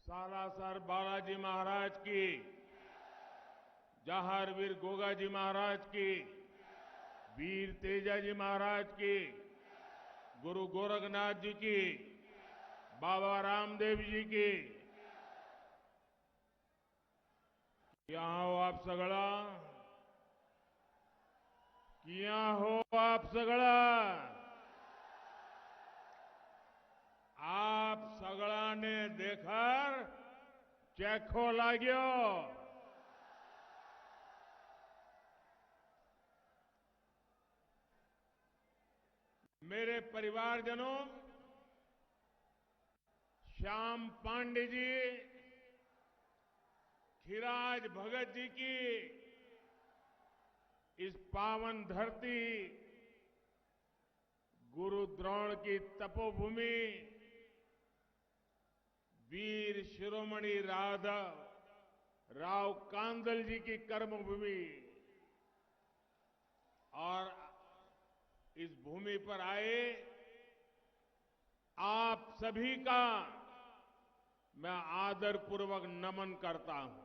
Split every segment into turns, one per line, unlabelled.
सालासर बालाजी महाराज की, जहार वीर गोगाजी महाराज की, वीर तेजाजी महाराज की, गुरु गोरखनाथ जी की, बाबा रामदेव जी की। यहाँ हो आप सगळा, किया हो आप सगळा, आप सगळाने देकर चेखो लाग्यो। मेरे परिवारजनों, श्याम पांडे जी, खिराज भगत जी की इस पावन धरती, गुरु द्रोण की तपोभूमि, वीर शिरोमणि राव कांदल जी की कर्मभूमि और इस भूमि पर आए आप सभी का मैं आदरपूर्वक नमन करता हूं।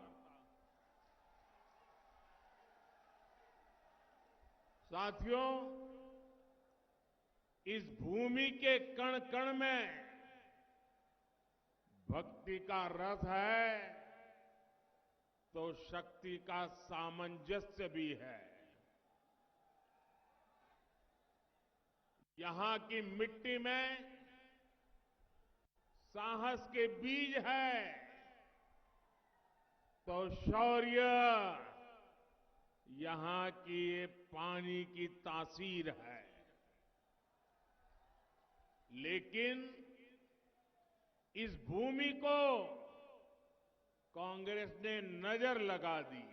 साथियों, इस भूमि के कण कण में भक्ति का रस है तो शक्ति का सामंजस्य भी है। यहां की मिट्टी में साहस के बीज है तो शौर्य यहां की ये पानी की तासीर है। लेकिन इस भूमि को कांग्रेस ने नजर लगा दी।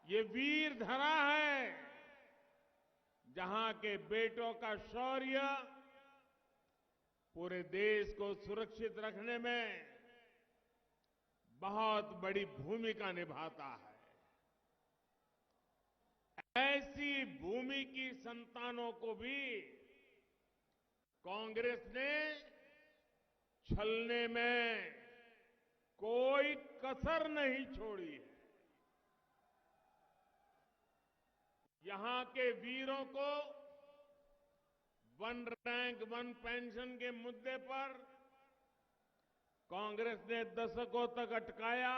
ये वीर धरा है जहां के बेटों का शौर्य पूरे देश को सुरक्षित रखने में बहुत बड़ी भूमिका निभाता है। ऐसी भूमि की संतानों को भी कांग्रेस ने छलने में कोई कसर नहीं छोड़ी है। यहां के वीरों को वन रैंक वन पेंशन के मुद्दे पर कांग्रेस ने दशकों तक अटकाया,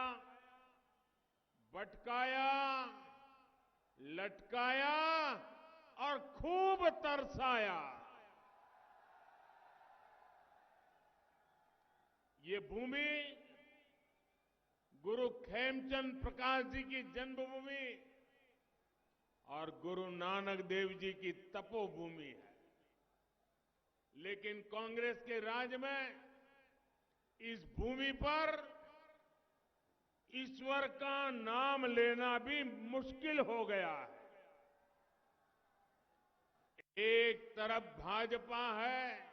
भटकाया, लटकाया और खूब तरसाया। ये भूमि गुरु खेमचंद प्रकाश जी की जन्मभूमि और गुरु नानक देव जी की तपोभूमि है। लेकिन कांग्रेस के राज में इस भूमि पर ईश्वर का नाम लेना भी मुश्किल हो गया है। एक तरफ भाजपा है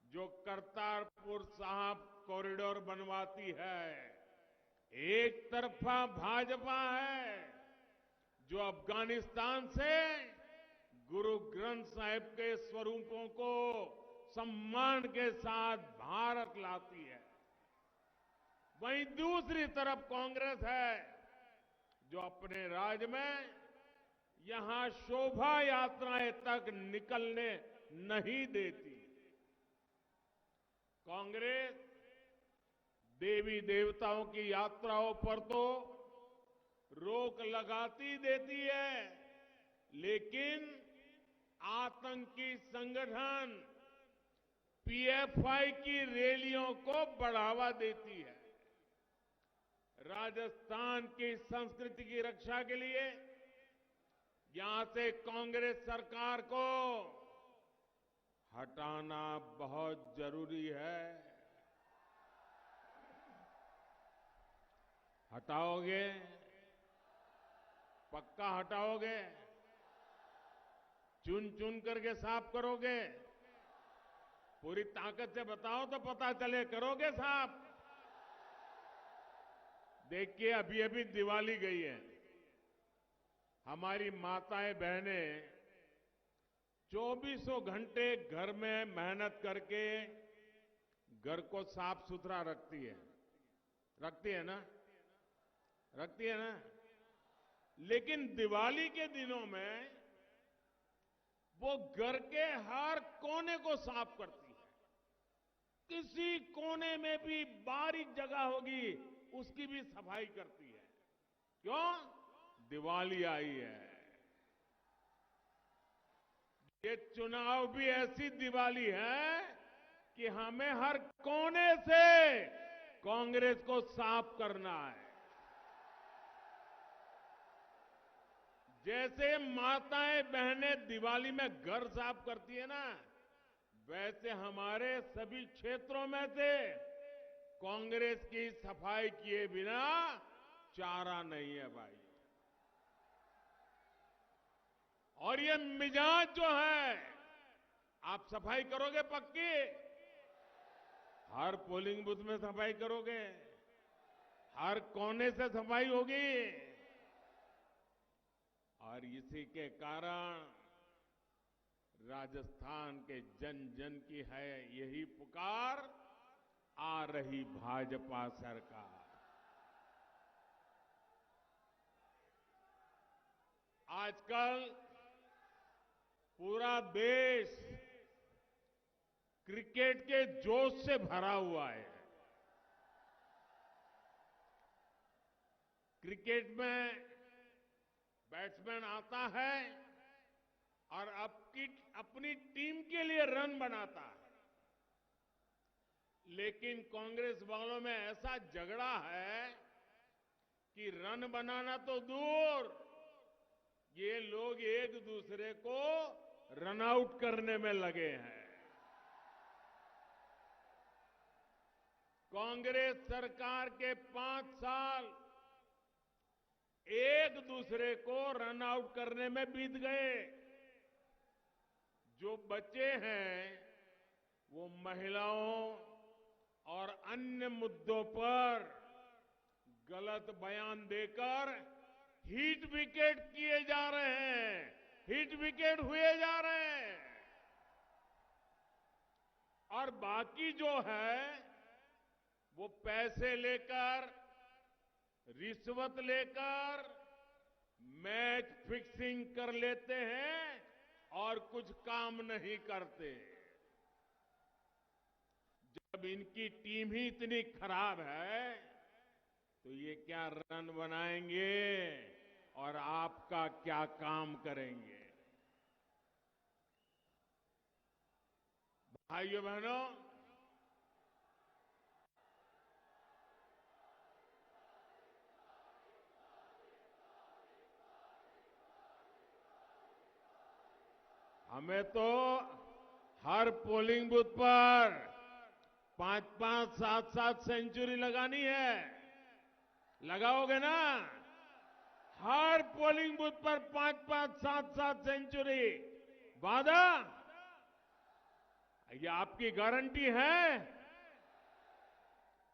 जो करतारपुर साहिब कॉरिडोर बनवाती है, एक तरफा भाजपा है जो अफगानिस्तान से गुरु ग्रंथ साहिब के स्वरूपों को सम्मान के साथ भारत लाती है। वहीं दूसरी तरफ कांग्रेस है जो अपने राज में यहां शोभा यात्राएं तक निकलने नहीं देती। कांग्रेस देवी देवताओं की यात्राओं पर तो रोक लगाती देती है, लेकिन आतंकी संगठन पीएफआई की रैलियों को बढ़ावा देती है। राजस्थान की संस्कृति की रक्षा के लिए यहां से कांग्रेस सरकार को हटाना बहुत जरूरी है। हटाओगे? पक्का हटाओगे? चुन चुन करके साफ करोगे? पूरी ताकत से बताओ तो पता चले, करोगे साफ? देखिए, अभी अभी दिवाली गई है। हमारी माताएं बहनें 24 घंटे घर में मेहनत करके घर को साफ सुथरा रखती है, रखती है ना, रखती है ना। लेकिन दिवाली के दिनों में वो घर के हर कोने को साफ करती है। किसी कोने में भी बारीक जगह होगी उसकी भी सफाई करती है। क्यों? दिवाली आई है। ये चुनाव भी ऐसी दिवाली है कि हमें हर कोने से कांग्रेस को साफ करना है। जैसे माताएं बहनें दिवाली में घर साफ करती है ना, वैसे हमारे सभी क्षेत्रों में से कांग्रेस की सफाई किए बिना चारा नहीं है भाई। और ये मिजाज जो है, आप सफाई करोगे पक्की? हर पोलिंग बूथ में सफाई करोगे? हर कोने से सफाई होगी? और इसी के कारण राजस्थान के जन जन की है यही पुकार, आ रही भाजपा सरकार। आजकल पूरा देश क्रिकेट के जोश से भरा हुआ है। क्रिकेट में बैट्समैन आता है और अपनी टीम के लिए रन बनाता है। लेकिन कांग्रेस वालों में ऐसा झगड़ा है कि रन बनाना तो दूर, ये लोग एक दूसरे को रन आउट करने में लगे हैं। कांग्रेस सरकार के 5 साल एक दूसरे को रन आउट करने में बीत गए। जो बचे हैं वो महिलाओं और अन्य मुद्दों पर गलत बयान देकर हिट विकेट किए जा रहे हैं, हिट विकेट हुए जा रहे हैं। और बाकी जो है वो पैसे लेकर, रिश्वत लेकर मैच फिक्सिंग कर लेते हैं और कुछ काम नहीं करते। जब इनकी टीम ही इतनी खराब है तो ये क्या रन बनाएंगे और आपका क्या काम करेंगे? भाइयों बहनों, हमें तो हर पोलिंग बूथ पर 5-5, 7-7 सेंचुरी लगानी है। लगाओगे ना? हर पोलिंग बूथ पर 5-5, 7-7 सेंचुरी। वादा? ये आपकी गारंटी है?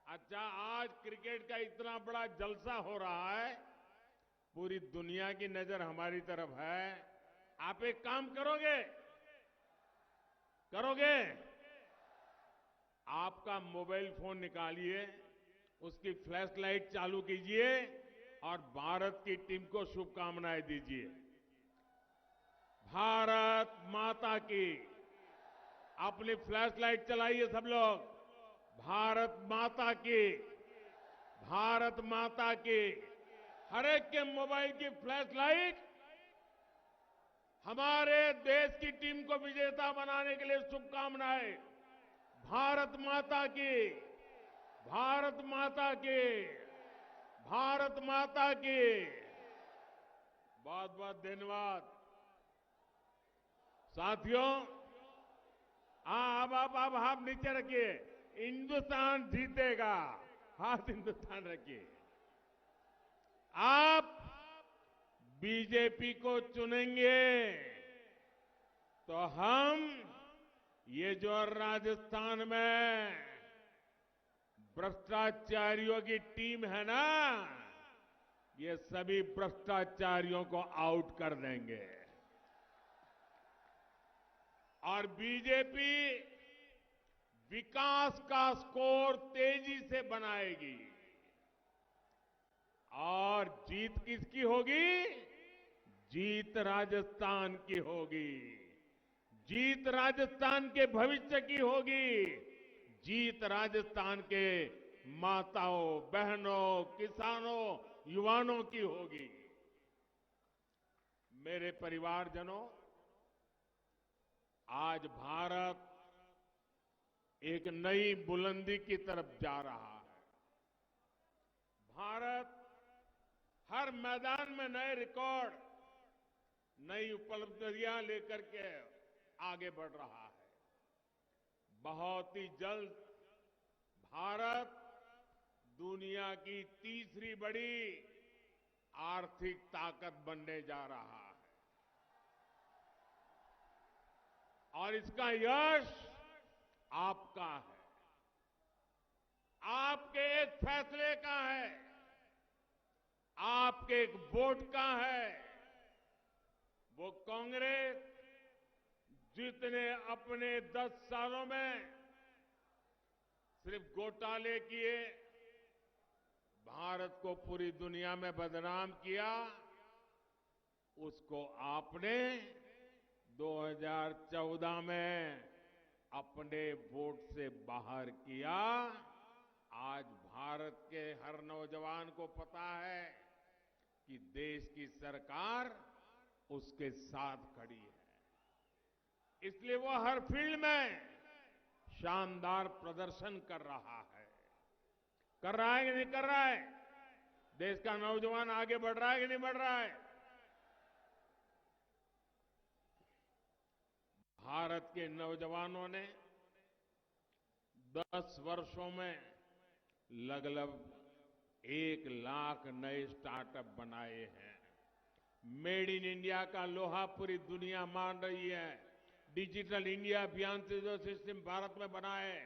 अच्छा, आज क्रिकेट का इतना बड़ा जलसा हो रहा है, पूरी दुनिया की नजर हमारी तरफ है। आप एक काम करोगे? करोगे? आपका मोबाइल फोन निकालिए, उसकी फ्लैश लाइट चालू कीजिए और भारत की टीम को शुभकामनाएं दीजिए। भारत माता की। अपनी फ्लैश लाइट चलाइए सब लोग। भारत माता की, भारत माता की। हर एक के मोबाइल की फ्लैश लाइट हमारे देश की टीम को विजेता बनाने के लिए शुभकामनाएं। भारत माता की, भारत माता की, भारत माता की। बहुत बहुत धन्यवाद साथियों। अब हाथ नीचे रखिए। हिंदुस्तान जीतेगा। हाथ हिंदुस्तान रखिए। आप बीजेपी को चुनेंगे तो हम ये जो राजस्थान में भ्रष्टाचारियों की टीम है ना, ये सभी भ्रष्टाचारियों को आउट कर देंगे। और बीजेपी विकास का स्कोर तेजी से बनाएगी। और जीत किसकी होगी? जीत राजस्थान की होगी। जीत राजस्थान के भविष्य की होगी। जीत राजस्थान के माताओं, बहनों, किसानों, युवाओं की होगी। मेरे परिवारजनों, आज भारत एक नई बुलंदी की तरफ जा रहा है। भारत हर मैदान में नए रिकॉर्ड, नई उपलब्धियां लेकर के आगे बढ़ रहा है। बहुत ही जल्द भारत दुनिया की तीसरी बड़ी आर्थिक ताकत बनने जा रहा है। और इसका यश आपका है, आपके एक फैसले का है, आपके एक वोट का है। वो कांग्रेस जितने अपने 10 सालों में सिर्फ घोटाले किए, भारत को पूरी दुनिया में बदनाम किया, उसको आपने 2014 में अपने वोट से बाहर किया। आज भारत के हर नौजवान को पता है कि देश की सरकार उसके साथ खड़ी है। इसलिए वो हर फील्ड में शानदार प्रदर्शन कर रहा है। कर रहा है कि नहीं कर रहा है? देश का नौजवान आगे बढ़ रहा है कि नहीं बढ़ रहा है? भारत के नौजवानों ने 10 वर्षों में लगभग 1 लाख नए स्टार्टअप बनाए हैं। मेड इन इंडिया का लोहा पूरी दुनिया मान रही है। डिजिटल इंडिया अभियान से जो सिस्टम भारत में बना है,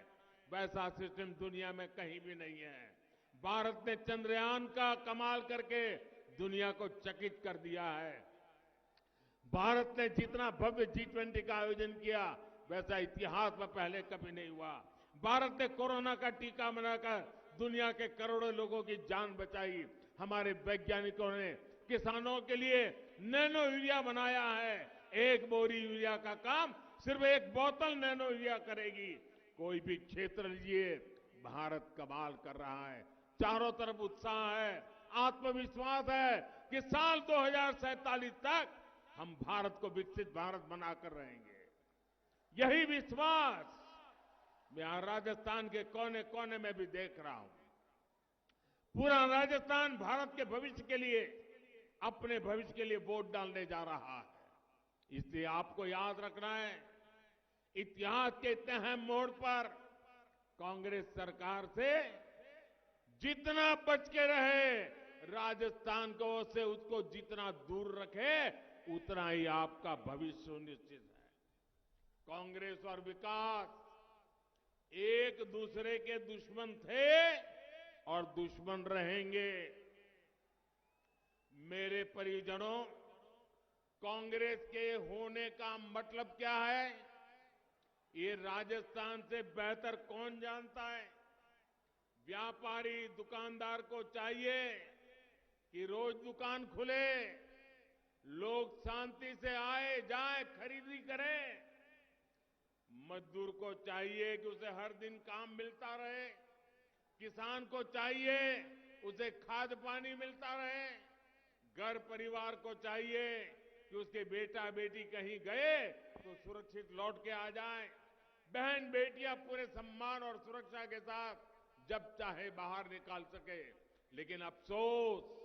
वैसा सिस्टम दुनिया में कहीं भी नहीं है। भारत ने चंद्रयान का कमाल करके दुनिया को चकित कर दिया है। भारत ने जितना भव्य G20 का आयोजन किया, वैसा इतिहास में पहले कभी नहीं हुआ। भारत ने कोरोना का टीका बनाकर दुनिया के करोड़ों लोगों की जान बचाई। हमारे वैज्ञानिकों ने किसानों के लिए नैनो यूरिया बनाया है। 1 बोरी यूरिया का काम सिर्फ 1 बोतल नैनो यूरिया करेगी। कोई भी क्षेत्र लीजिए, भारत कमाल कर रहा है। चारों तरफ उत्साह है, आत्मविश्वास है कि साल 2047 तक हम भारत को विकसित भारत बनाकर रहेंगे। यही विश्वास मैं यहां राजस्थान के कोने कोने में भी देख रहा हूं। पूरा राजस्थान भारत के भविष्य के लिए, अपने भविष्य के लिए वोट डालने जा रहा है। इसलिए आपको याद रखना है, इतिहास के इतने अहम मोड़ पर कांग्रेस सरकार से जितना बच के रहे, राजस्थान को से उसको जितना दूर रखे, उतना ही आपका भविष्य सुनिश्चित है। कांग्रेस और विकास एक दूसरे के दुश्मन थे और दुश्मन रहेंगे। मेरे परिजनों, कांग्रेस के होने का मतलब क्या है, ये राजस्थान से बेहतर कौन जानता है? व्यापारी दुकानदार को चाहिए कि रोज दुकान खुले, लोग शांति से आए जाए, खरीदी करें। मजदूर को चाहिए कि उसे हर दिन काम मिलता रहे। किसान को चाहिए उसे खाद पानी मिलता रहे। घर परिवार को चाहिए कि उसके बेटा बेटी कहीं गए तो सुरक्षित लौट के आ जाएं। बहन बेटियां पूरे सम्मान और सुरक्षा के साथ जब चाहे बाहर निकाल सके। लेकिन अफसोस,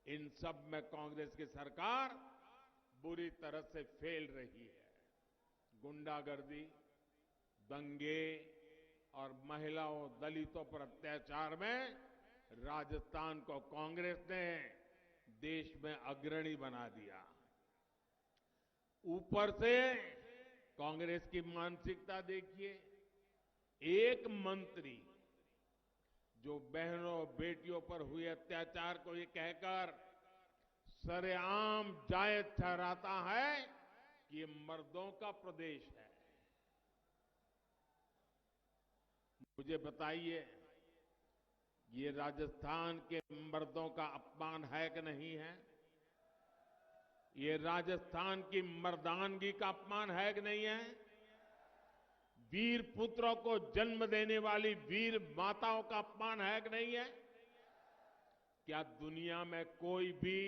इन सब में कांग्रेस की सरकार बुरी तरह से फेल रही है। गुंडागर्दी, दंगे और महिलाओं, दलितों पर अत्याचार में राजस्थान को कांग्रेस ने देश में अग्रणी बना दिया। ऊपर से कांग्रेस की मानसिकता देखिए। एक मंत्री जो बहनों बेटियों पर हुए अत्याचार को ये कहकर सरेआम जायज ठहराता है ये मर्दों का प्रदेश है। मुझे बताइए, ये राजस्थान के मर्दों का अपमान है कि नहीं है? ये राजस्थान की मर्दानगी का अपमान है कि नहीं है? वीर पुत्रों को जन्म देने वाली वीर माताओं का अपमान है कि नहीं है? क्या दुनिया में कोई भी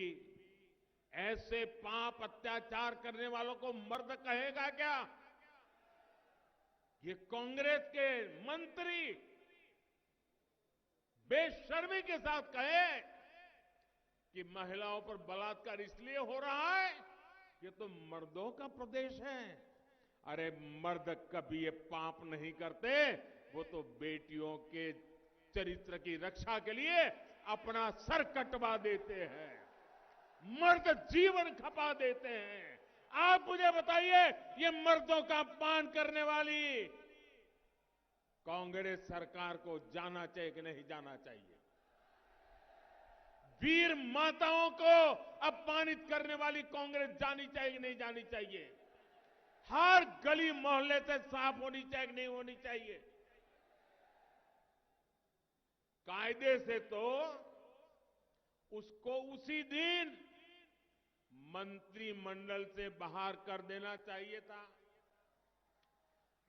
ऐसे पाप अत्याचार करने वालों को मर्द कहेगा क्या? ये कांग्रेस के मंत्री बेशर्मी के साथ कहे कि महिलाओं पर बलात्कार इसलिए हो रहा है, ये तो मर्दों का प्रदेश है। अरे मर्द कभी ये पाप नहीं करते, वो तो बेटियों के चरित्र की रक्षा के लिए अपना सर कटवा देते हैं, मर्द जीवन खपा देते हैं। आप मुझे बताइए, ये मर्दों का अपमान करने वाली कांग्रेस सरकार को जाना चाहिए कि नहीं जाना चाहिए? वीर माताओं को अपमानित करने वाली कांग्रेस जानी चाहिए कि नहीं जानी चाहिए? हर गली मोहल्ले से साफ होनी चाहिए कि नहीं होनी चाहिए? कायदे से तो उसको उसी दिन मंत्रिमंडल से बाहर कर देना चाहिए था,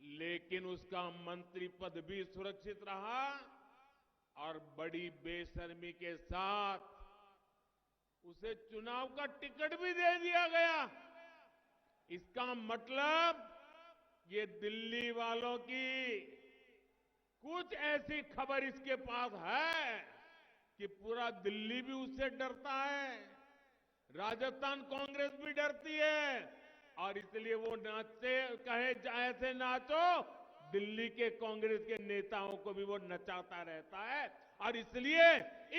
लेकिन उसका मंत्री पद भी सुरक्षित रहा और बड़ी बेशर्मी के साथ उसे चुनाव का टिकट भी दे दिया गया। इसका मतलब ये दिल्ली वालों की कुछ ऐसी खबर इसके पास है कि पूरा दिल्ली भी उससे डरता है, राजस्थान कांग्रेस भी डरती है, और इसलिए वो नाचते कहे ऐसे नाचो, दिल्ली के कांग्रेस के नेताओं को भी वो नचाता रहता है। और इसलिए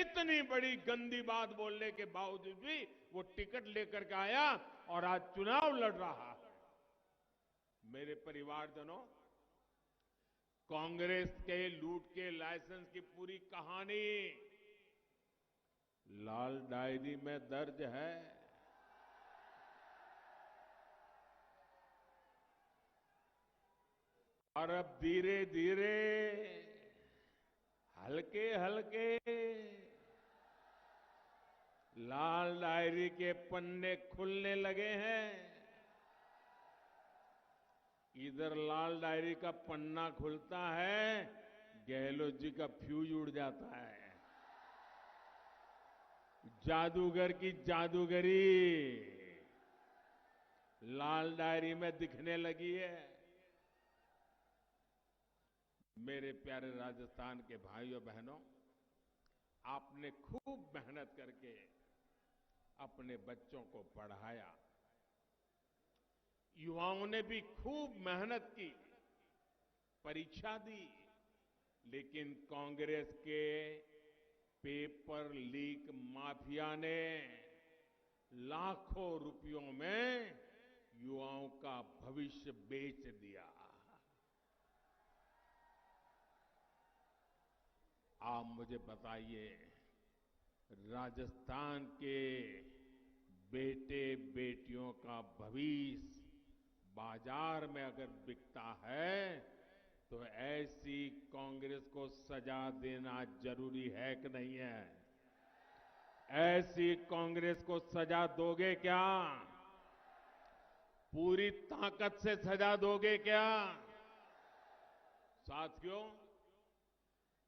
इतनी बड़ी गंदी बात बोलने के बावजूद भी वो टिकट लेकर के आया और आज चुनाव लड़ रहा है। मेरे परिवारजनों, कांग्रेस के लूट के लाइसेंस की पूरी कहानी लाल डायरी में दर्ज है। और अब धीरे धीरे हल्के हल्के लाल डायरी के पन्ने खुलने लगे हैं। इधर लाल डायरी का पन्ना खुलता है, गहलोत जी का फ्यूज उड़ जाता है। जादूगर की जादूगरी लाल डायरी में दिखने लगी है। मेरे प्यारे राजस्थान के भाइयों बहनों, आपने खूब मेहनत करके अपने बच्चों को पढ़ाया, युवाओं ने भी खूब मेहनत की, परीक्षा दी, लेकिन कांग्रेस के पेपर लीक माफिया ने लाखों रुपयों में युवाओं का भविष्य बेच दिया। आप मुझे बताइए, राजस्थान के बेटे बेटियों का भविष्य बाजार में अगर बिकता है तो ऐसी कांग्रेस को सजा देना जरूरी है कि नहीं है? ऐसी कांग्रेस को सजा दोगे क्या? पूरी ताकत से सजा दोगे क्या? साथियों,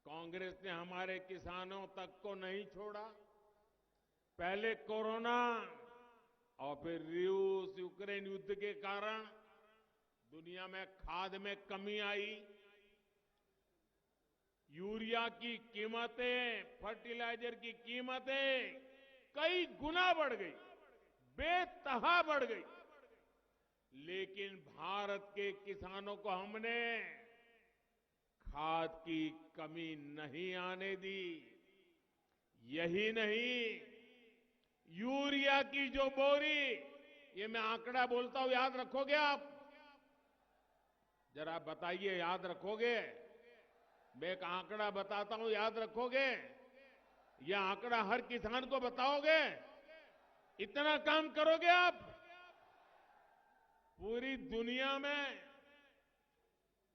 कांग्रेस ने हमारे किसानों तक को नहीं छोड़ा। पहले कोरोना और फिर रूस यूक्रेन युद्ध के कारण दुनिया में खाद में कमी आई, यूरिया की कीमतें, फर्टिलाइजर की कीमतें कई गुना बढ़ गई, बेतहा बढ़ गई, लेकिन भारत के किसानों को हमने खाद की कमी नहीं आने दी। यही नहीं, यूरिया की जो बोरी, ये मैं आंकड़ा बोलता हूं, याद रखोगे आप? जरा बताइए, याद रखोगे? मैं एक आंकड़ा बताता हूं, याद रखोगे? यह आंकड़ा हर किसान को बताओगे? इतना काम करोगे आप? पूरी दुनिया में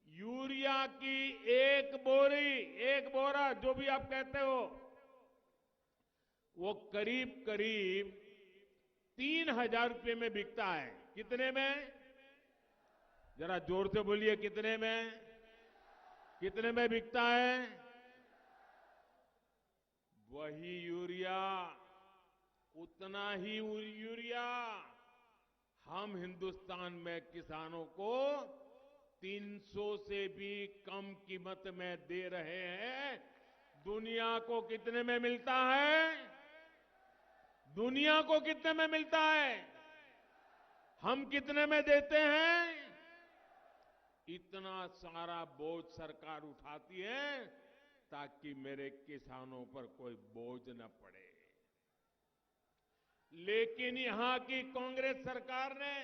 यूरिया की एक बोरा जो भी आप कहते हो, वो करीब करीब 3,000 रुपये में बिकता है। कितने में? जरा जोर से बोलिए, कितने में? कितने में बिकता है? वही यूरिया, उतना ही यूरिया हम हिंदुस्तान में किसानों को 300 से भी कम कीमत में दे रहे हैं। दुनिया को कितने में मिलता है? दुनिया को कितने में मिलता है? हम कितने में देते हैं? इतना सारा बोझ सरकार उठाती है ताकि मेरे किसानों पर कोई बोझ न पड़े। लेकिन यहां की कांग्रेस सरकार ने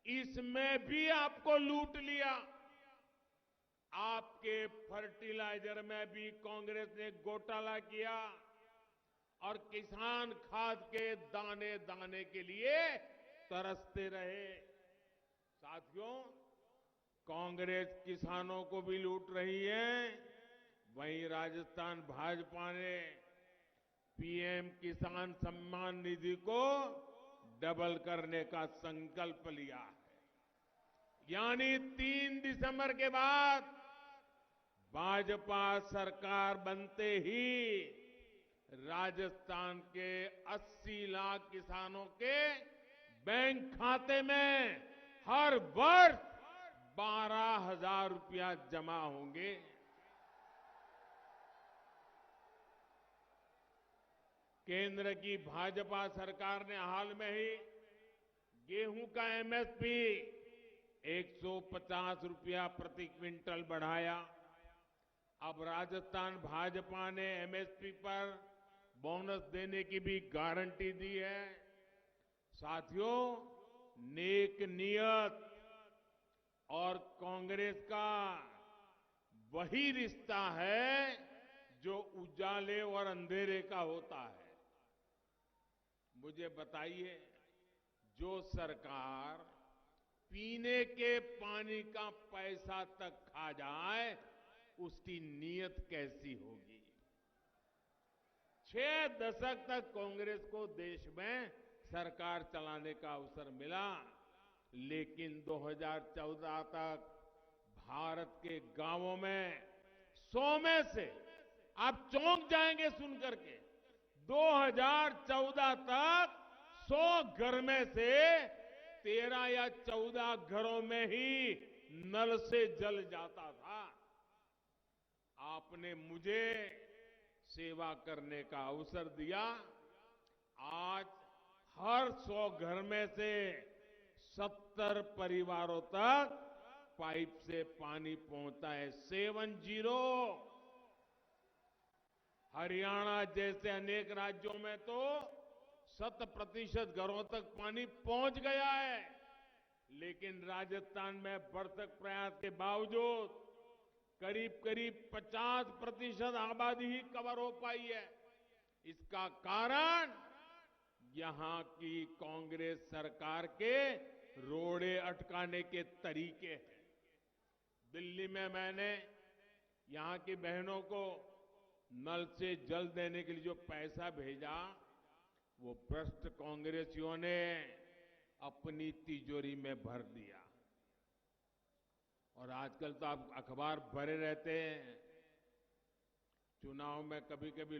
इसमें भी आपको लूट लिया। आपके फर्टिलाइजर में भी कांग्रेस ने घोटाला किया और किसान खाद के दाने दाने के लिए तरसते रहे। साथियों, कांग्रेस किसानों को भी लूट रही है, वहीं राजस्थान भाजपा ने पीएम किसान सम्मान निधि को डबल करने का संकल्प लिया है। यानी 3 दिसंबर के बाद भाजपा सरकार बनते ही राजस्थान के 80 लाख किसानों के बैंक खाते में हर वर्ष 12,000 रुपया जमा होंगे। केंद्र की भाजपा सरकार ने हाल में ही गेहूं का एमएसपी 150 रुपया प्रति क्विंटल बढ़ाया। अब राजस्थान भाजपा ने एमएसपी पर बोनस देने की भी गारंटी दी है। साथियों, नेक नियत और कांग्रेस का वही रिश्ता है जो उजाले और अंधेरे का होता है। मुझे बताइए, जो सरकार पीने के पानी का पैसा तक खा जाए, उसकी नीयत कैसी होगी? 6 दशक तक कांग्रेस को देश में सरकार चलाने का अवसर मिला, लेकिन 2014 तक भारत के गांवों में 100 में से, आप चौंक जाएंगे सुनकर के, 2014 तक 100 घर में से 13 या 14 घरों में ही नल से जल जाता था। आपने मुझे सेवा करने का अवसर दिया। आज हर 100 घर में से 70 परिवारों तक पाइप से पानी पहुंचता है। 70। हरियाणा जैसे अनेक राज्यों में तो 100% घरों तक पानी पहुंच गया है, लेकिन राजस्थान में भरसक प्रयास के बावजूद करीब करीब 50% आबादी ही कवर हो पाई है। इसका कारण यहां की कांग्रेस सरकार के रोड़े अटकाने के तरीके हैं। दिल्ली में मैंने यहां की बहनों को नल से जल देने के लिए जो पैसा भेजा, वो भ्रष्ट कांग्रेसियों ने अपनी तिजोरी में भर दिया। और आजकल तो आप अखबार भरे रहते हैं, चुनाव में कभी कभी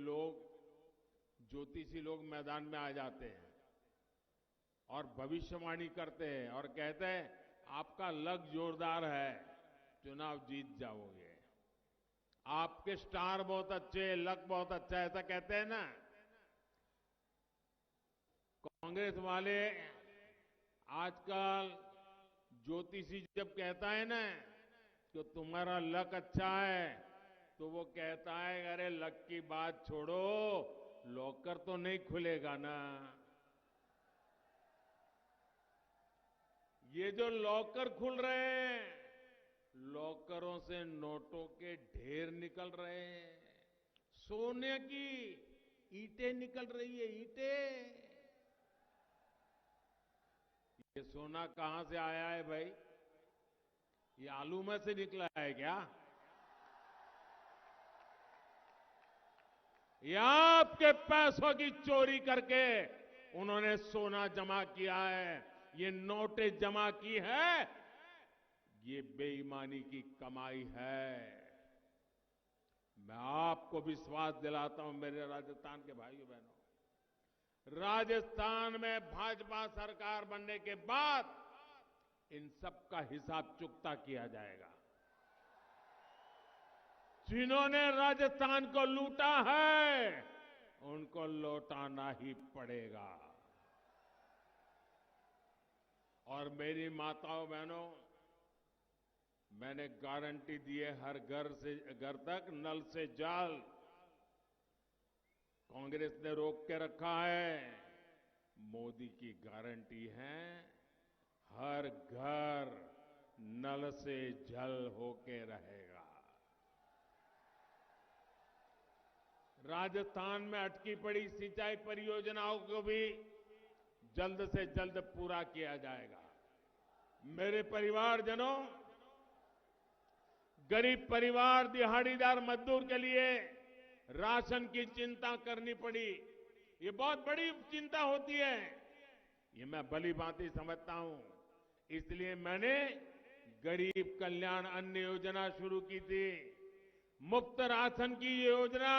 ज्योतिषी लोग मैदान में आ जाते हैं और भविष्यवाणी करते हैं और कहते हैं आपका लक जोरदार है, चुनाव जीत जाओगे, आपके स्टार बहुत अच्छे, लक बहुत अच्छा है, ऐसा कहते हैं ना। कांग्रेस वाले आजकल ज्योतिषी जब कहता है ना कि तुम्हारा लक अच्छा है, तो वो कहता है अरे लक की बात छोड़ो, लॉकर तो नहीं खुलेगा ना। ये जो लॉकर खुल रहे हैं, लॉकरों से नोटों के ढेर निकल रहे हैं, सोने की ईंटें निकल रही है, ईंटें। ये सोना कहां से आया है भाई? ये आलू में से निकला है क्या? ये आपके पैसों की चोरी करके उन्होंने सोना जमा किया है, ये नोटें जमा की है, ये बेईमानी की कमाई है। मैं आपको विश्वास दिलाता हूं मेरे राजस्थान के भाइयों बहनों, राजस्थान में भाजपा सरकार बनने के बाद इन सब का हिसाब चुकता किया जाएगा। जिन्होंने राजस्थान को लूटा है उनको लौटाना ही पड़ेगा। और मेरी माताओं बहनों, मैंने गारंटी दी है, हर घर तक नल से जल। कांग्रेस ने रोक के रखा है, मोदी की गारंटी है हर घर नल से जल होके रहेगा। राजस्थान में अटकी पड़ी सिंचाई परियोजनाओं को भी जल्द से जल्द पूरा किया जाएगा। मेरे परिवारजनों, गरीब परिवार, दिहाड़ीदार मजदूर के लिए राशन की चिंता करनी पड़ी, ये बहुत बड़ी चिंता होती है, ये मैं भली भांति समझता हूं। इसलिए मैंने गरीब कल्याण अन्न योजना शुरू की थी। मुफ्त राशन की ये योजना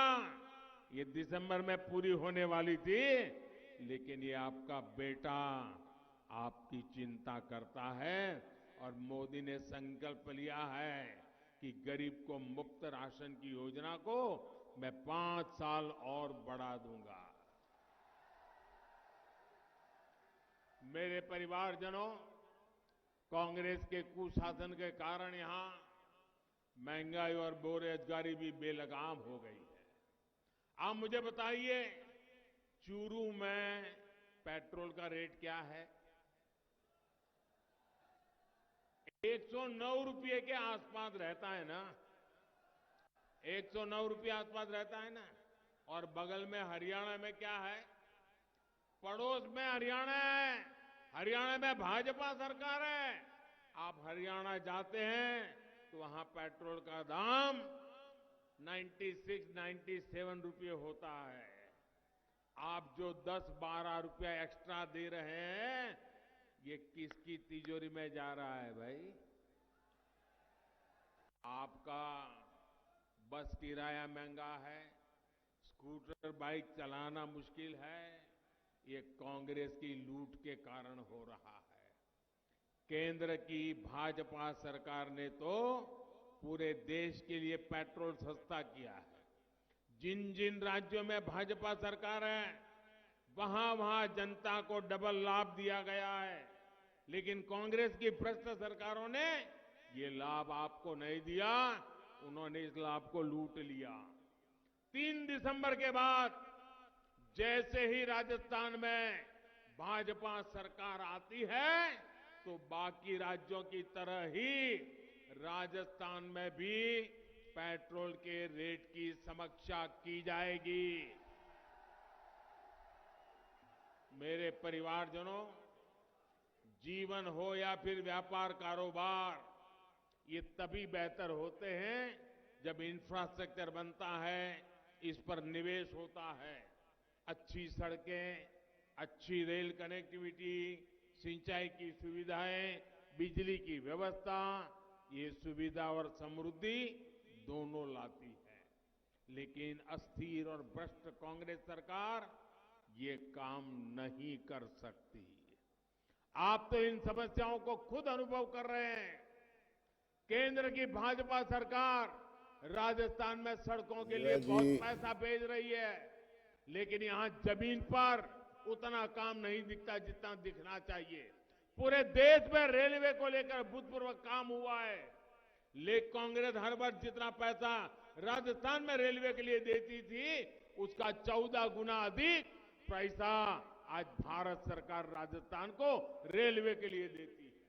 ये दिसंबर में पूरी होने वाली थी, लेकिन ये आपका बेटा आपकी चिंता करता है और मोदी ने संकल्प लिया है कि गरीब को मुफ्त राशन की योजना को मैं 5 साल और बढ़ा दूंगा। मेरे परिवारजनों, कांग्रेस के कुशासन के कारण यहां महंगाई और बेरोजगारी भी बेलगाम हो गई है। आप मुझे बताइए, चूरू में पेट्रोल का रेट क्या है? 109 रुपये के आसपास रहता है ना, 109 रुपये आसपास रहता है ना। और बगल में हरियाणा में क्या है? पड़ोस में हरियाणा है, हरियाणा में भाजपा सरकार है। आप हरियाणा जाते हैं तो वहां पेट्रोल का दाम 96, 97 रुपये होता है। आप जो 10-12 रुपया एक्स्ट्रा दे रहे हैं, ये किसकी तिजोरी में जा रहा है भाई? आपका बस किराया महंगा है, स्कूटर बाइक चलाना मुश्किल है, ये कांग्रेस की लूट के कारण हो रहा है। केंद्र की भाजपा सरकार ने तो पूरे देश के लिए पेट्रोल सस्ता किया है। जिन जिन राज्यों में भाजपा सरकार है वहां वहां जनता को डबल लाभ दिया गया है, लेकिन कांग्रेस की भ्रष्ट सरकारों ने ये लाभ आपको नहीं दिया, उन्होंने इस लाभ को लूट लिया। 3 दिसंबर के बाद जैसे ही राजस्थान में भाजपा सरकार आती है तो बाकी राज्यों की तरह ही राजस्थान में भी पेट्रोल के रेट की समीक्षा की जाएगी। मेरे परिवारजनों, जीवन हो या फिर व्यापार कारोबार, ये तभी बेहतर होते हैं जब इंफ्रास्ट्रक्चर बनता है, इस पर निवेश होता है। अच्छी सड़कें, अच्छी रेल कनेक्टिविटी, सिंचाई की सुविधाएं, बिजली की व्यवस्था, ये सुविधा और समृद्धि दोनों लाती है। लेकिन अस्थिर और भ्रष्ट कांग्रेस सरकार ये काम नहीं कर सकती। आप तो इन समस्याओं को खुद अनुभव कर रहे हैं। केंद्र की भाजपा सरकार राजस्थान में सड़कों के लिए बहुत पैसा भेज रही है, लेकिन यहां जमीन पर उतना काम नहीं दिखता जितना दिखना चाहिए। पूरे देश में रेलवे को लेकर अभूतपूर्व काम हुआ है, लेकिन कांग्रेस हर वर्ष जितना पैसा राजस्थान में रेलवे के लिए देती थी, उसका 14 गुना अधिक पैसा आज भारत सरकार राजस्थान को रेलवे के लिए देती है।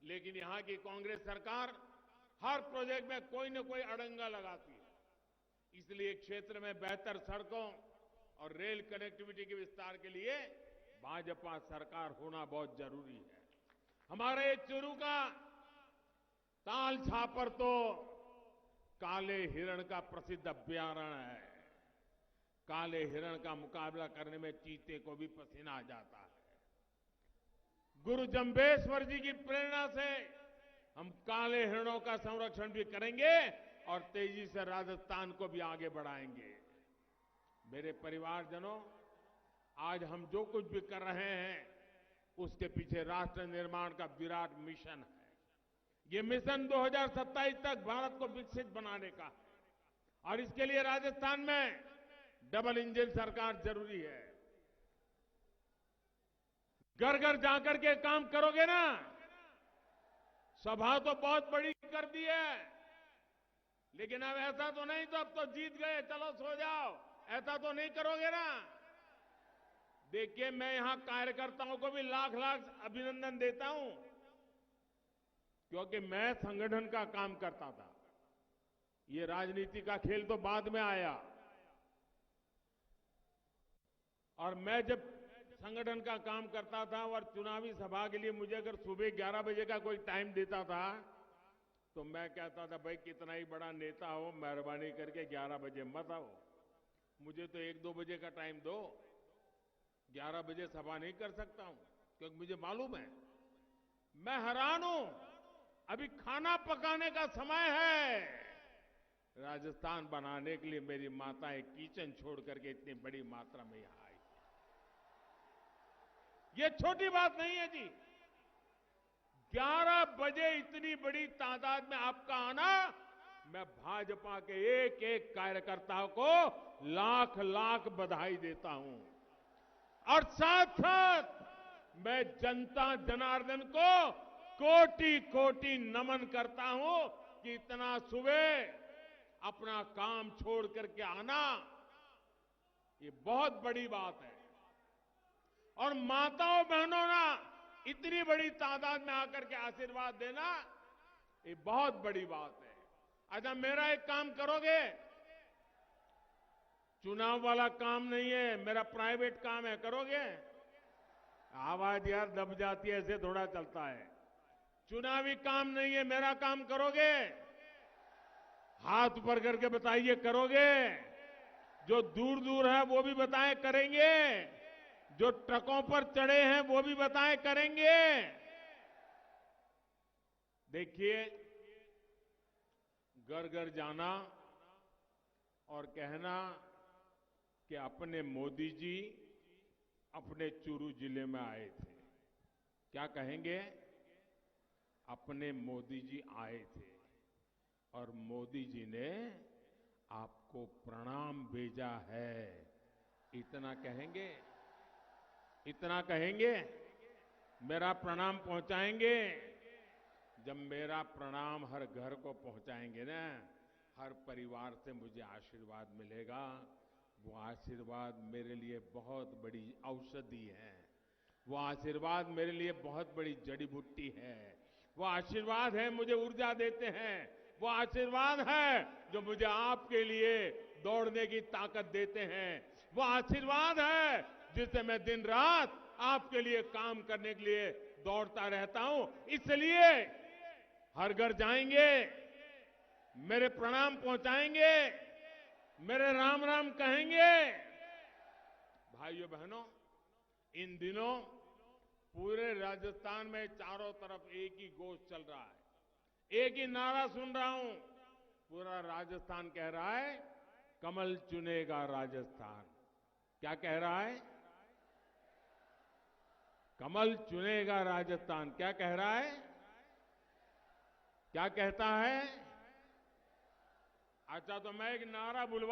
लेकिन यहां की कांग्रेस सरकार हर प्रोजेक्ट में कोई न कोई अड़ंगा लगाती है। इसलिए क्षेत्र में बेहतर सड़कों और रेल कनेक्टिविटी के विस्तार के लिए भाजपा सरकार होना बहुत जरूरी है। हमारे चुरू का ताल छापर तो काले हिरण का प्रसिद्ध अभयारण्य है। काले हिरण का मुकाबला करने में चीते को भी पसीना आ जाता है। गुरु जंबेश्वर जी की प्रेरणा से हम काले हिरणों का संरक्षण भी करेंगे और तेजी से राजस्थान को भी आगे बढ़ाएंगे। मेरे परिवारजनों, आज हम जो कुछ भी कर रहे हैं उसके पीछे राष्ट्र निर्माण का विराट मिशन है। ये मिशन 2027 तक भारत को विकसित बनाने का है और इसके लिए राजस्थान में डबल इंजन सरकार जरूरी है। घर घर जाकर के काम करोगे ना। सभा तो बहुत बड़ी कर दी है, लेकिन अब ऐसा तो नहीं तो अब तो जीत गए चलो सो जाओ, ऐसा तो नहीं करोगे ना। देखिए, मैं यहां कार्यकर्ताओं को भी लाख लाख अभिनंदन देता हूं, क्योंकि मैं संगठन का काम करता था। ये राजनीति का खेल तो बाद में आया, और मैं जब संगठन का काम करता था और चुनावी सभा के लिए मुझे अगर सुबह 11 बजे का कोई टाइम देता था तो मैं कहता था, भाई कितना ही बड़ा नेता हो, मेहरबानी करके 11 बजे मत आओ, मुझे तो 1-2 बजे का टाइम दो। 11 बजे सभा नहीं कर सकता हूं, क्योंकि मुझे मालूम है। मैं हैरान हूं, अभी खाना पकाने का समय है। राजस्थान बनाने के लिए मेरी माताएं किचन छोड़ करके इतनी बड़ी मात्रा में यहां आई। ये छोटी बात नहीं है जी। 11 बजे इतनी बड़ी तादाद में आपका आना, मैं भाजपा के एक एक कार्यकर्ता को लाख लाख बधाई देता हूं। और साथ साथ मैं जनता जनार्दन को कोटि कोटि नमन करता हूं कि इतना सुबह अपना काम छोड़ करके आना, ये बहुत बड़ी बात है। और माताओं बहनों ना इतनी बड़ी तादाद में आकर के आशीर्वाद देना, ये बहुत बड़ी बात है। अच्छा, मेरा एक काम करोगे? चुनाव वाला काम नहीं है, मेरा प्राइवेट काम है, करोगे? आवाज यार दब जाती है, ऐसे थोड़ा चलता है। चुनावी काम नहीं है, मेरा काम करोगे? हाथ ऊपर करके बताइए, करोगे? जो दूर दूर है वो भी बताएं, करेंगे? जो ट्रकों पर चढ़े हैं वो भी बताएं, करेंगे? देखिए, घर घर जाना और कहना कि अपने मोदी जी अपने चुरू जिले में आए थे। क्या कहेंगे? अपने मोदी जी आए थे और मोदी जी ने आपको प्रणाम भेजा है, इतना कहेंगे? इतना कहेंगे? मेरा प्रणाम पहुंचाएंगे? जब मेरा प्रणाम हर घर को पहुंचाएंगे ना, हर परिवार से मुझे आशीर्वाद मिलेगा। वो आशीर्वाद मेरे लिए बहुत बड़ी औषधि है। वो आशीर्वाद मेरे लिए बहुत बड़ी जड़ी बूटी है। वो आशीर्वाद है, मुझे ऊर्जा देते हैं। वो आशीर्वाद है जो मुझे आपके लिए दौड़ने की ताकत देते हैं। वो आशीर्वाद है जिससे मैं दिन रात आपके लिए काम करने के लिए दौड़ता रहता हूं। इसलिए हर घर जाएंगे, मेरे प्रणाम पहुंचाएंगे, मेरे राम राम कहेंगे। भाइयों बहनों, इन दिनों पूरे राजस्थान में चारों तरफ एक ही घोष चल रहा है, एक ही नारा सुन रहा हूं। पूरा राजस्थान कह रहा है, कमल चुनेगा राजस्थान। क्या कह रहा है? कमल चुनेगा राजस्थान। क्या कह रहा है? क्या कहता है? अच्छा, तो मैं एक नारा बुलवा